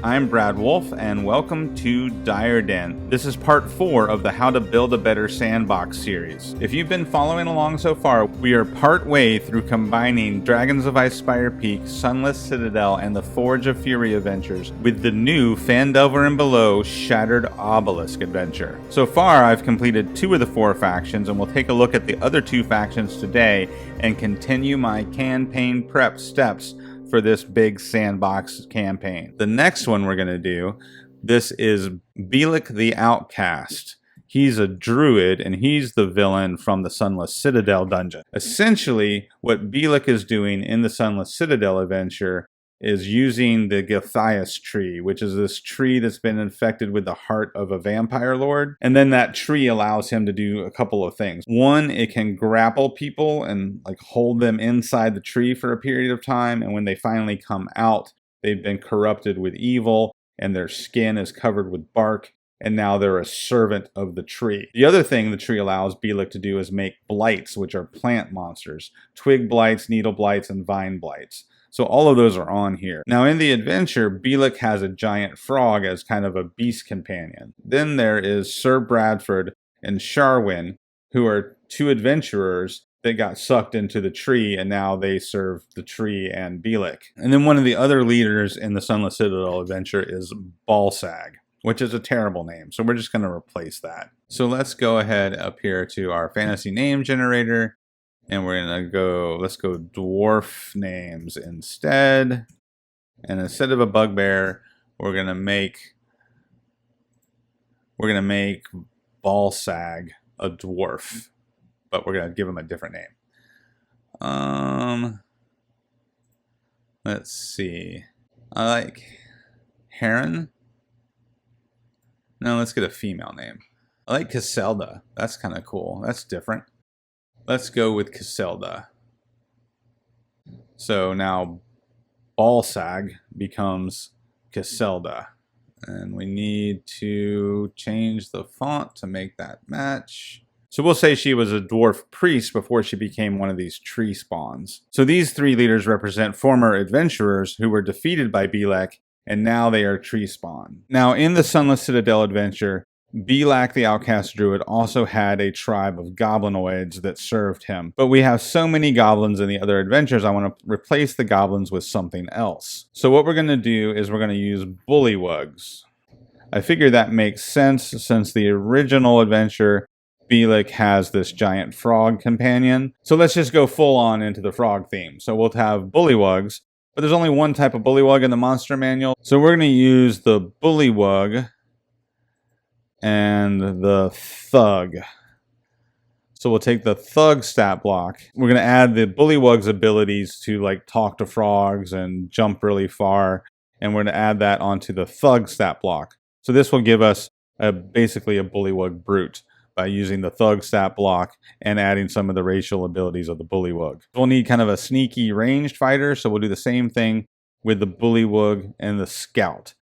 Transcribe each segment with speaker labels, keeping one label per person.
Speaker 1: I'm Brad Wolf, and welcome to Dire Den. This is part 4 of the How to Build a Better Sandbox series. If you've been following along so far, we are part way through combining Dragons of Icespire Peak, Sunless Citadel, and the Forge of Fury adventures with the new Pandelver and Below Shattered Obelisk adventure. So far, I've completed 2 of the 4 factions, and we'll take a look at the other 2 factions today and continue my campaign prep steps for this big sandbox campaign. The next one we're going to do, this is Below the Outcast. He's a druid, and he's the villain from the Sunless Citadel dungeon. Essentially, what Below is doing in the Sunless Citadel adventure is using the Gothias tree, which is this tree that's been infected with the heart of a vampire lord. And then that tree allows him to do a couple of things. One, it can grapple people and hold them inside the tree for a period of time. And when they finally come out, they've been corrupted with evil and their skin is covered with bark. And now they're a servant of the tree. The other thing the tree allows Below to do is make blights, which are plant monsters. Twig blights, needle blights, and vine blights. So all of those are on here. Now in the adventure, Below has a giant frog as kind of a beast companion. Then there is Sir Bradford and Sharwin, who are 2 adventurers that got sucked into the tree, and now they serve the tree and Below. And then one of the other leaders in the Sunless Citadel adventure is Balsag, which is a terrible name. So we're just going to replace that. So let's go ahead up here to our fantasy name generator. And we're going to let's go dwarf names instead. And instead of a bugbear, we're going to make Balsag a dwarf. But we're going to give him a different name. Let's see. I like Heron. No, let's get a female name. I like Caselda. That's kind of cool. That's different. Let's go with Caselda. So now Balsag becomes Caselda. And we need to change the font to make that match. So we'll say she was a dwarf priest before she became one of these tree spawns. So these 3 leaders represent former adventurers who were defeated by Below, and now they are tree spawn. Now in the Sunless Citadel adventure, Below the Outcast Druid also had a tribe of goblinoids that served him. But we have so many goblins in the other adventures, I want to replace the goblins with something else. So what we're going to do is we're going to use bullywugs. I figure that makes sense since the original adventure, Below has this giant frog companion. So let's just go full on into the frog theme. So we'll have bullywugs, but there's only one type of bullywug in the monster manual. So we're going to use the bullywug and the thug. So we'll take the thug stat block. We're going to add the bullywug's abilities to talk to frogs and jump really far. And we're going to add that onto the thug stat block. So this will give us basically a bullywug brute by using the thug stat block and adding some of the racial abilities of the bullywug. We'll need kind of a sneaky ranged fighter. So we'll do the same thing with the bullywug and the scout.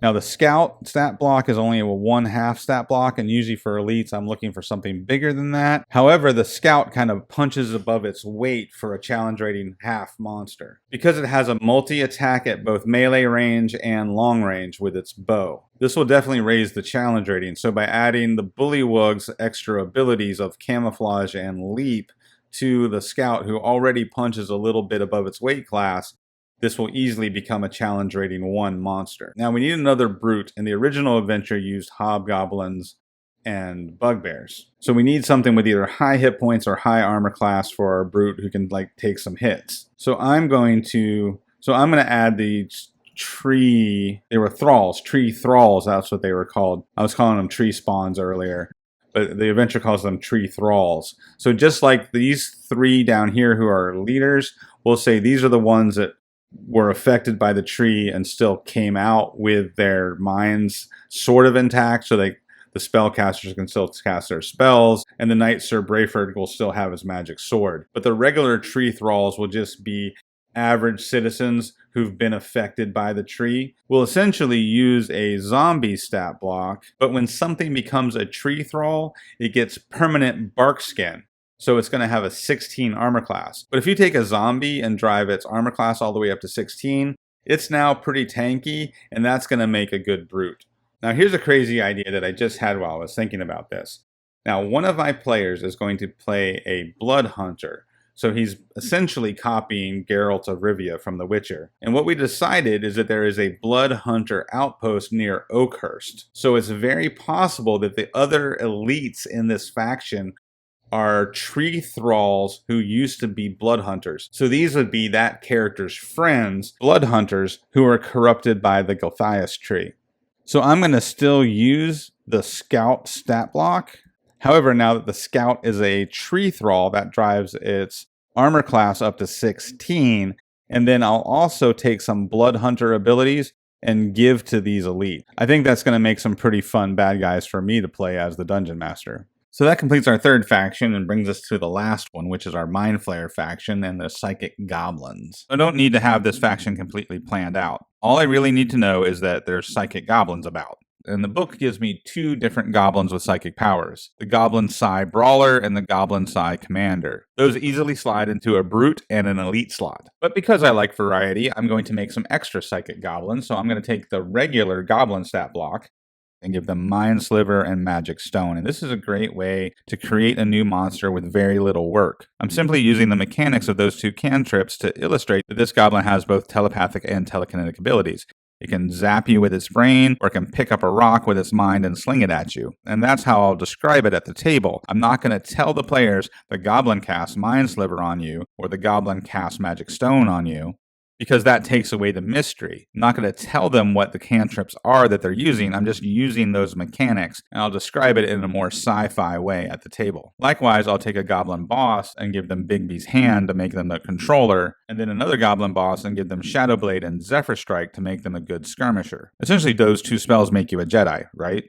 Speaker 1: Now the scout stat block is only a 1/2 stat block, and usually for elites I'm looking for something bigger than that. However, the scout kind of punches above its weight for a challenge rating half monster, because it has a multi-attack at both melee range and long range with its bow. This will definitely raise the challenge rating, so by adding the bullywug's extra abilities of camouflage and leap to the scout, who already punches a little bit above its weight class, this will easily become a challenge rating 1 monster. Now we need another brute, and the original adventure used hobgoblins and bugbears. So we need something with either high hit points or high armor class for our brute who can take some hits. So I'm going to add the tree, they were thralls, tree thralls, that's what they were called. I was calling them tree spawns earlier, but the adventure calls them tree thralls. So just like these 3 down here who are leaders, we'll say these are the ones that were affected by the tree and still came out with their minds sort of intact, so the spellcasters can still cast their spells, and the knight Sir Brayford will still have his magic sword. But the regular tree thralls will just be average citizens who've been affected by the tree. We'll essentially use a zombie stat block, but when something becomes a tree thrall, it gets permanent bark skin. So it's going to have a 16 armor class. But if you take a zombie and drive its armor class all the way up to 16, It's now pretty tanky, and that's going to make a good brute. Now here's a crazy idea that I just had while I was thinking about this. Now one of my players is going to play a blood hunter. So he's essentially copying Geralt of Rivia from The Witcher. And what we decided is that there is a blood hunter outpost near Oakhurst. So it's very possible that the other elites in this faction are tree thralls who used to be blood hunters. So these would be that character's friends, blood hunters, who are corrupted by the Gulthias tree. So I'm going to still use the scout stat block. However, now that the scout is a tree thrall, that drives its armor class up to 16. And then I'll also take some blood hunter abilities and give to these elite. I think that's going to make some pretty fun bad guys for me to play as the dungeon master. So that completes our third faction and brings us to the last one, which is our Mind Flayer faction and the Psychic Goblins. I don't need to have this faction completely planned out. All I really need to know is that there's Psychic Goblins about. And the book gives me two different goblins with psychic powers, the Goblin Psi Brawler and the Goblin Psi Commander. Those easily slide into a Brute and an Elite slot. But because I like variety, I'm going to make some extra psychic goblins, so I'm going to take the regular Goblin stat block and give them Mind Sliver and Magic Stone. And this is a great way to create a new monster with very little work. I'm simply using the mechanics of those two cantrips to illustrate that this goblin has both telepathic and telekinetic abilities. It can zap you with its brain, or it can pick up a rock with its mind and sling it at you. And that's how I'll describe it at the table. I'm not going to tell the players the goblin casts Mind Sliver on you, or the goblin casts Magic Stone on you, because that takes away the mystery. I'm not going to tell them what the cantrips are that they're using. I'm just using those mechanics, and I'll describe it in a more sci-fi way at the table. Likewise, I'll take a goblin boss and give them Bigby's Hand to make them the controller, and then another goblin boss and give them Shadow Blade and Zephyr Strike to make them a good skirmisher. Essentially, those two spells make you a Jedi, right?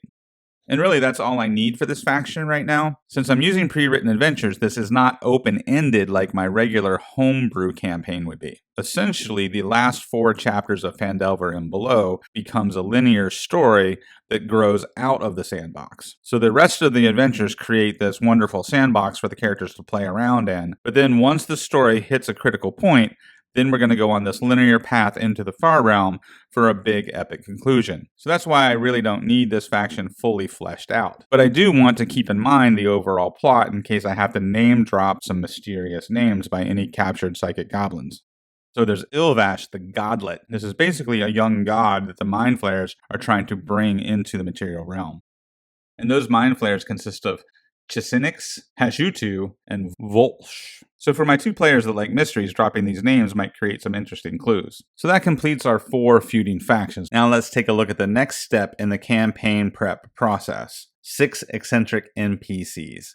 Speaker 1: And really, that's all I need for this faction right now. Since I'm using pre-written adventures, this is not open-ended like my regular homebrew campaign would be. Essentially, the last 4 chapters of Pandelver and Below becomes a linear story that grows out of the sandbox. So the rest of the adventures create this wonderful sandbox for the characters to play around in. But then once the story hits a critical point, then we're going to go on this linear path into the Far Realm for a big epic conclusion. So that's why I really don't need this faction fully fleshed out. But I do want to keep in mind the overall plot in case I have to name drop some mysterious names by any captured psychic goblins. So there's Ilvash the Godlet. This is basically a young god that the Mind Flayers are trying to bring into the material realm. And those Mind Flayers consist of Chisinix, Hashutu, and Volsh. So for my 2 players that like mysteries, dropping these names might create some interesting clues. So that completes our 4 feuding factions. Now let's take a look at the next step in the campaign prep process. 6 eccentric NPCs.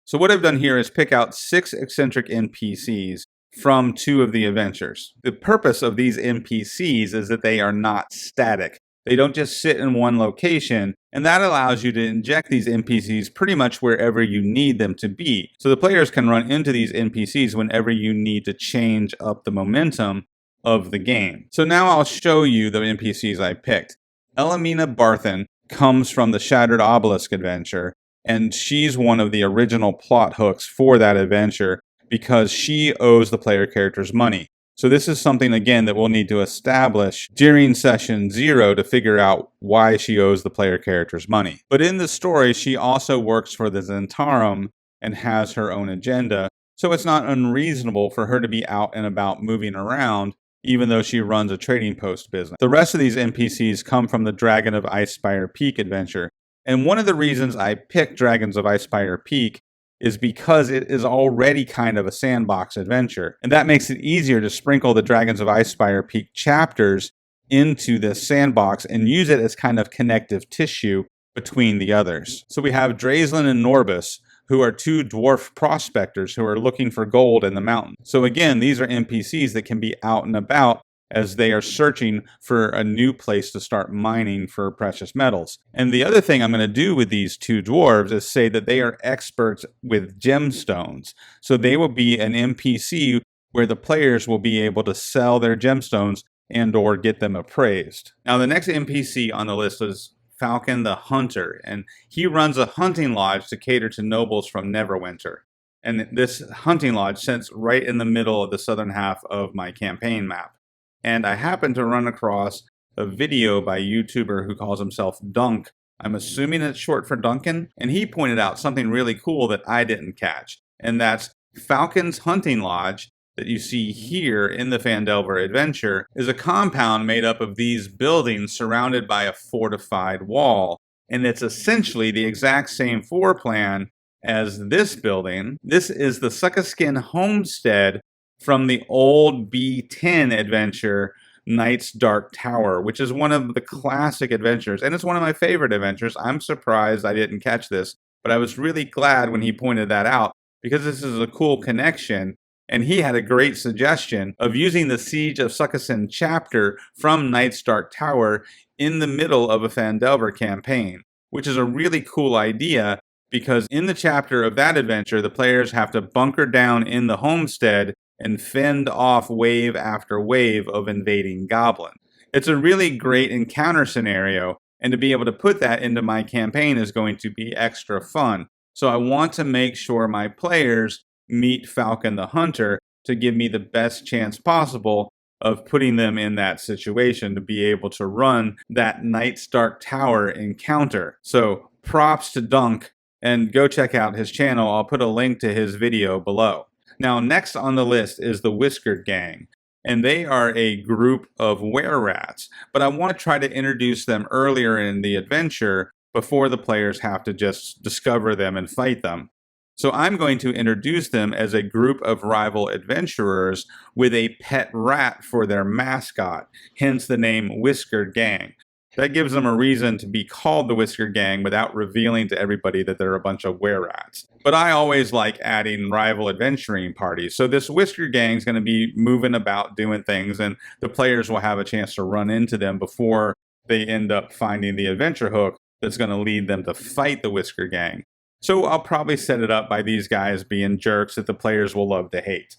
Speaker 1: So what I've done here is pick out 6 eccentric NPCs from 2 of the adventures. The purpose of these NPCs is that they are not static. They don't just sit in one location, and that allows you to inject these NPCs pretty much wherever you need them to be. So the players can run into these NPCs whenever you need to change up the momentum of the game. So now I'll show you the NPCs I picked. Elamina Barthen comes from the Shattered Obelisk adventure, and she's one of the original plot hooks for that adventure because she owes the player characters money. So this is something, again, that we'll need to establish during session 0 to figure out why she owes the player characters money. But in the story, she also works for the Zentarum and has her own agenda. So it's not unreasonable for her to be out and about moving around, even though she runs a trading post business. The rest of these NPCs come from the Dragon of Icespire Peak adventure. And one of the reasons I picked Dragons of Icespire Peak is because it is already kind of a sandbox adventure. And that makes it easier to sprinkle the Dragons of Icespire Peak chapters into this sandbox and use it as kind of connective tissue between the others. So we have Drazelin and Norbus, who are 2 dwarf prospectors who are looking for gold in the mountain. So again, these are NPCs that can be out and about as they are searching for a new place to start mining for precious metals. And the other thing I'm going to do with these 2 dwarves is say that they are experts with gemstones. So they will be an NPC where the players will be able to sell their gemstones and or get them appraised. Now the next NPC on the list is Falcon the Hunter, and he runs a hunting lodge to cater to nobles from Neverwinter. And this hunting lodge sits right in the middle of the southern half of my campaign map. And I happened to run across a video by a YouTuber who calls himself Dunk. I'm assuming it's short for Duncan. And he pointed out something really cool that I didn't catch. And that's Falcon's Hunting Lodge that you see here in the Pandelver adventure is a compound made up of these buildings surrounded by a fortified wall. And it's essentially the exact same floor plan as this building. This is the Suckaskin Homestead from the old B10 adventure, Night's Dark Tower, which is one of the classic adventures, and it's one of my favorite adventures. I'm surprised I didn't catch this, but I was really glad when he pointed that out, because this is a cool connection, and he had a great suggestion of using the Siege of Suckassin chapter from Night's Dark Tower in the middle of a Pandelver campaign, which is a really cool idea, because in the chapter of that adventure, the players have to bunker down in the homestead and fend off wave after wave of invading goblins. It's a really great encounter scenario, and to be able to put that into my campaign is going to be extra fun. So I want to make sure my players meet Falcon the Hunter to give me the best chance possible of putting them in that situation to be able to run that Night's Dark Tower encounter. So props to Dunk, and go check out his channel. I'll put a link to his video below. Now, next on the list is the Whiskered Gang, and they are a group of were-rats, but I want to try to introduce them earlier in the adventure before the players have to just discover them and fight them. So I'm going to introduce them as a group of rival adventurers with a pet rat for their mascot, hence the name Whiskered Gang. That gives them a reason to be called the Whiskered Gang without revealing to everybody that they're a bunch of were-rats. But I always like adding rival adventuring parties. So this Whiskered Gang is going to be moving about doing things, and the players will have a chance to run into them before they end up finding the adventure hook that's going to lead them to fight the Whiskered Gang. So I'll probably set it up by these guys being jerks that the players will love to hate.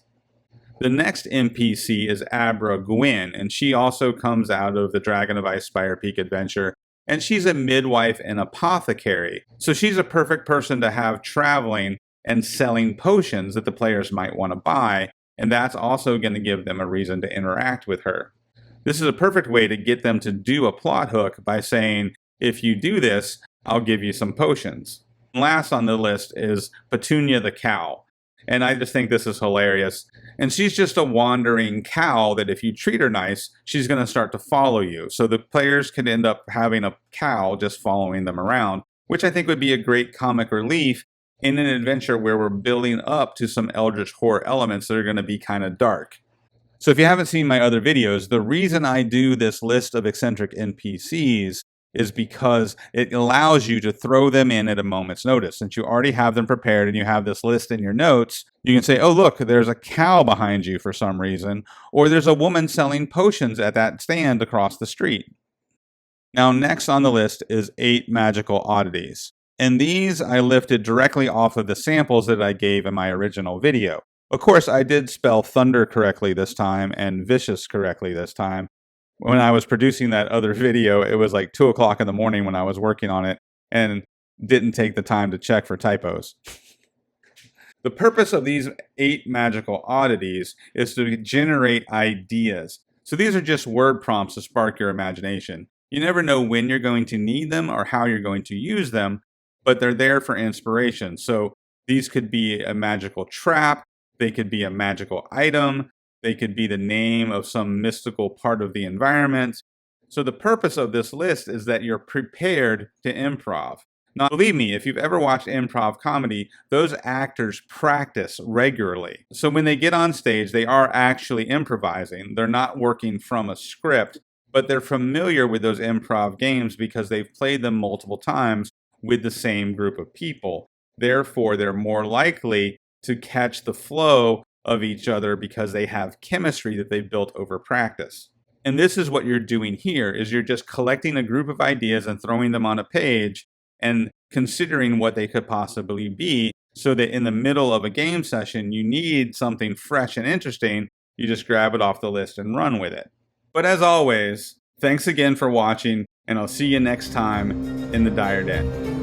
Speaker 1: The next NPC is Abra Gwyn, and she also comes out of the Dragon of Ice Spire Peak adventure, and she's a midwife and apothecary. So she's a perfect person to have traveling and selling potions that the players might want to buy, and that's also going to give them a reason to interact with her. This is a perfect way to get them to do a plot hook by saying, if you do this, I'll give you some potions. Last on the list is Petunia the Cow. And I just think this is hilarious. And she's just a wandering cow that if you treat her nice, she's going to start to follow you. So the players could end up having a cow just following them around, which I think would be a great comic relief in an adventure where we're building up to some Eldritch Horror elements that are going to be kind of dark. So if you haven't seen my other videos, the reason I do this list of eccentric NPCs is because it allows you to throw them in at a moment's notice. Since you already have them prepared and you have this list in your notes, you can say, oh, look, there's a cow behind you for some reason, or there's a woman selling potions at that stand across the street. Now, next on the list is 8 magical oddities. And these I lifted directly off of the samples that I gave in my original video. Of course, I did spell thunder correctly this time and vicious correctly this time. When I was producing that other video, it was like 2 o'clock in the morning when I was working on it and didn't take the time to check for typos. The purpose of these 8 magical oddities is to generate ideas. So these are just word prompts to spark your imagination. You never know when you're going to need them or how you're going to use them, but they're there for inspiration. So these could be a magical trap, they could be a magical item, they could be the name of some mystical part of the environment. So the purpose of this list is that you're prepared to improv. Now, believe me, if you've ever watched improv comedy, those actors practice regularly. So when they get on stage, they are actually improvising. They're not working from a script, but they're familiar with those improv games because they've played them multiple times with the same group of people. Therefore, they're more likely to catch the flow of each other because they have chemistry that they've built over practice. And this is what you're doing here, is you're just collecting a group of ideas and throwing them on a page and considering what they could possibly be, so that in the middle of a game session, you need something fresh and interesting, you just grab it off the list and run with it. But as always, thanks again for watching, and I'll see you next time in the Dire Den.